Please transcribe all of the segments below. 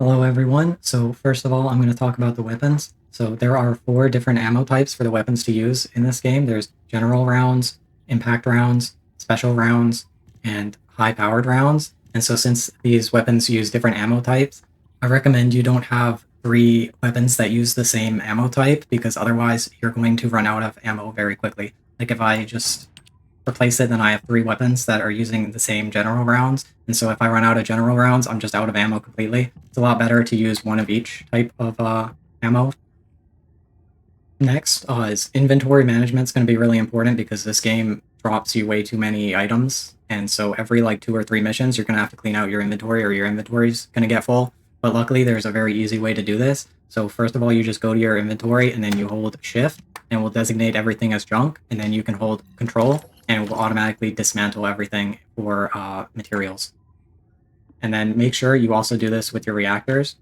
Hello everyone. So first of all, I'm going to talk about the weapons. So there are 4 different ammo types for the weapons to use in this game. There's general rounds, impact rounds, special rounds, and high-powered rounds. And so since these weapons use different ammo types, I recommend you don't have 3 weapons that use the same ammo type because otherwise you're going to run out of ammo very quickly. Like if I just replace it, then I have 3 weapons that are using the same general rounds. And so if I run out of general rounds, I'm just out of ammo completely. It's a lot better to use one of each type of ammo. Next is inventory management is going to be really important because this game drops you way too many items. And so every like 2 or 3 missions, you're going to have to clean out your inventory or your inventory's going to get full. But luckily, there's a very easy way to do this. So first of all, you just go to your inventory and then you hold shift and we'll designate everything as junk. And then you can hold control and it will automatically dismantle everything for materials. And then make sure you also do this with your reactors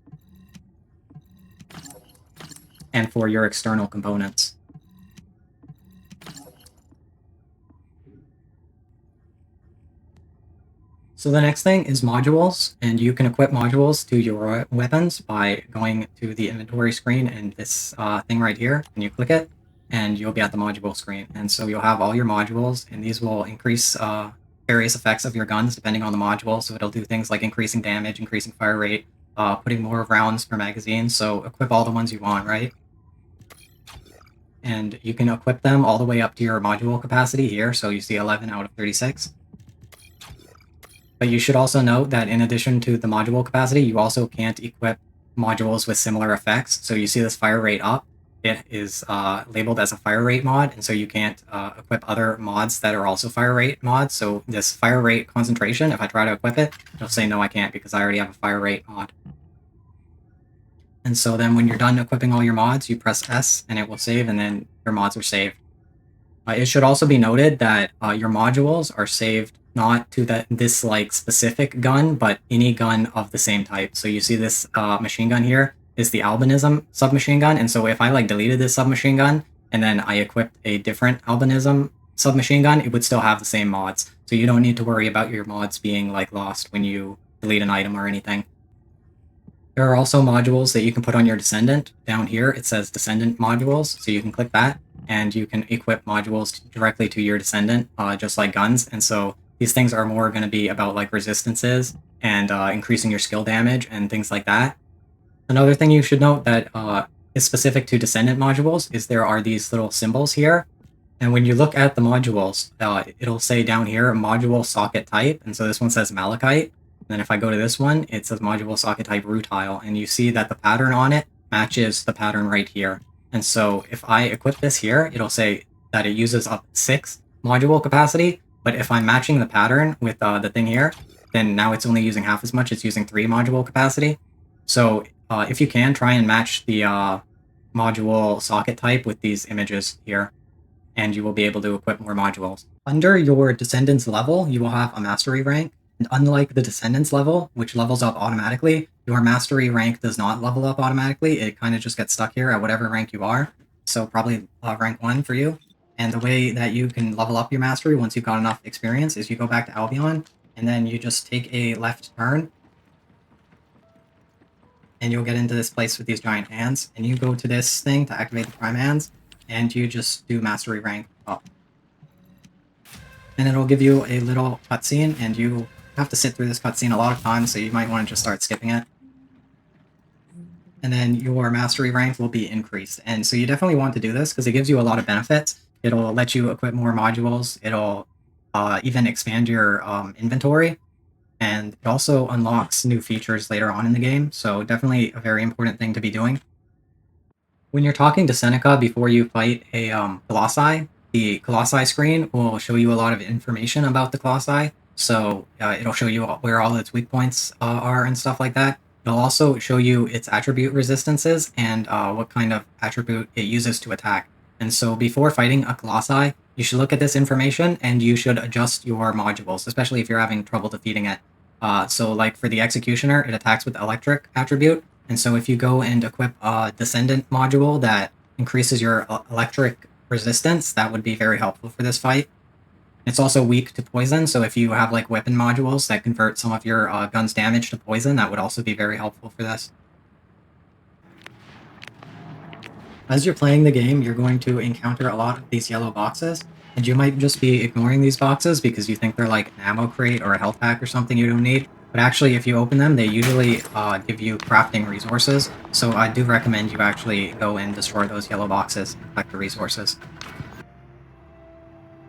and for your external components. So the next thing is modules, and you can equip modules to your weapons by going to the inventory screen and this thing right here, and you click it, and you'll be at the module screen. And so you'll have all your modules, and these will increase various effects of your guns depending on the module. So it'll do things like increasing damage, increasing fire rate, putting more rounds per magazine. So equip all the ones you want, right? And you can equip them all the way up to your module capacity here. So you see 11 out of 36. But you should also note that in addition to the module capacity, you also can't equip modules with similar effects. So you see this fire rate up. It is labeled as a fire rate mod, and so you can't equip other mods that are also fire rate mods. So this fire rate concentration, if I try to equip it, it'll say no, I can't because I already have a fire rate mod. And so then when you're done equipping all your mods, you press S and it will save, and then your mods are saved. It should also be noted that your modules are saved not to this like specific gun, but any gun of the same type. So you see this machine gun here is the albinism submachine gun, and so if I like deleted this submachine gun and then I equipped a different albinism submachine gun, it would still have the same mods. So you don't need to worry about your mods being like lost when you delete an item or anything. There are also modules that you can put on your Descendant. Down here it says Descendant modules, so you can click that and you can equip modules directly to your Descendant, just like guns. And so these things are more going to be about like resistances and increasing your skill damage and things like that. Another thing you should note that is specific to Descendant modules is there are these little symbols here. And when you look at the modules, it'll say down here module socket type. And so this one says malachite. And then if I go to this one, it says module socket type rutile. And you see that the pattern on it matches the pattern right here. And so if I equip this here, it'll say that it uses up 6 module capacity. But if I'm matching the pattern with the thing here, then now it's only using half as much. It's using 3 module capacity. So if you can, try and match the module socket type with these images here, and you will be able to equip more modules. Under your Descendants level, you will have a mastery rank. And unlike the Descendants level, which levels up automatically, your mastery rank does not level up automatically. It kind of just gets stuck here at whatever rank you are. So probably rank 1 for you. And the way that you can level up your mastery once you've got enough experience is you go back to Albion, and then you just take a left turn, and you'll get into this place with these giant hands, and you go to this thing to activate the prime hands, and you just do mastery rank up. And it'll give you a little cutscene, and you have to sit through this cutscene a lot of times, so you might want to just start skipping it. And then your mastery rank will be increased. And so you definitely want to do this because it gives you a lot of benefits. It'll let you equip more modules. It'll even expand your inventory. And it also unlocks new features later on in the game. So definitely a very important thing to be doing. When you're talking to Seneca before you fight a Colossi, the Colossi screen will show you a lot of information about the Colossi. So it'll show you where all its weak points are and stuff like that. It'll also show you its attribute resistances and what kind of attribute it uses to attack. And so before fighting a Colossi, you should look at this information and you should adjust your modules, especially if you're having trouble defeating it. So like for the Executioner, it attacks with electric attribute. And so if you go and equip a Descendant module that increases your electric resistance, that would be very helpful for this fight. It's also weak to poison, so if you have like weapon modules that convert some of your gun's damage to poison, that would also be very helpful for this. As you're playing the game, you're going to encounter a lot of these yellow boxes, and you might just be ignoring these boxes because you think they're like an ammo crate or a health pack or something you don't need. But actually, if you open them, they usually give you crafting resources, so I do recommend you actually go and destroy those yellow boxes and collect the resources.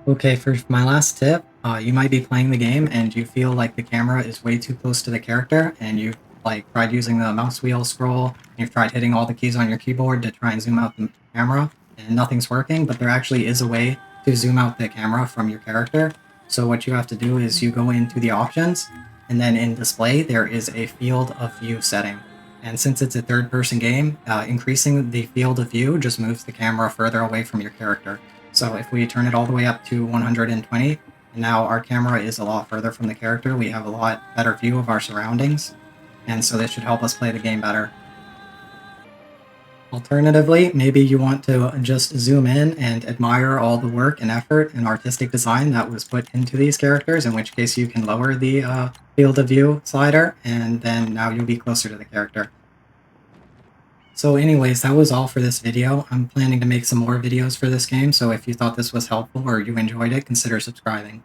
Okay, for my last tip, you might be playing the game and you feel like the camera is way too close to the character, and you've like tried using the mouse wheel scroll, and you've tried hitting all the keys on your keyboard to try and zoom out the camera, and nothing's working, but there actually is a way to zoom out the camera from your character. So what you have to do is you go into the options, and then in display, there is a field of view setting. And since it's a third-person game, increasing the field of view just moves the camera further away from your character. So if we turn it all the way up to 120, and now our camera is a lot further from the character, we have a lot better view of our surroundings, and so this should help us play the game better. Alternatively, maybe you want to just zoom in and admire all the work and effort and artistic design that was put into these characters, in which case you can lower the field of view slider, and then now you'll be closer to the character. So anyways, that was all for this video. I'm planning to make some more videos for this game, so if you thought this was helpful or you enjoyed it, consider subscribing.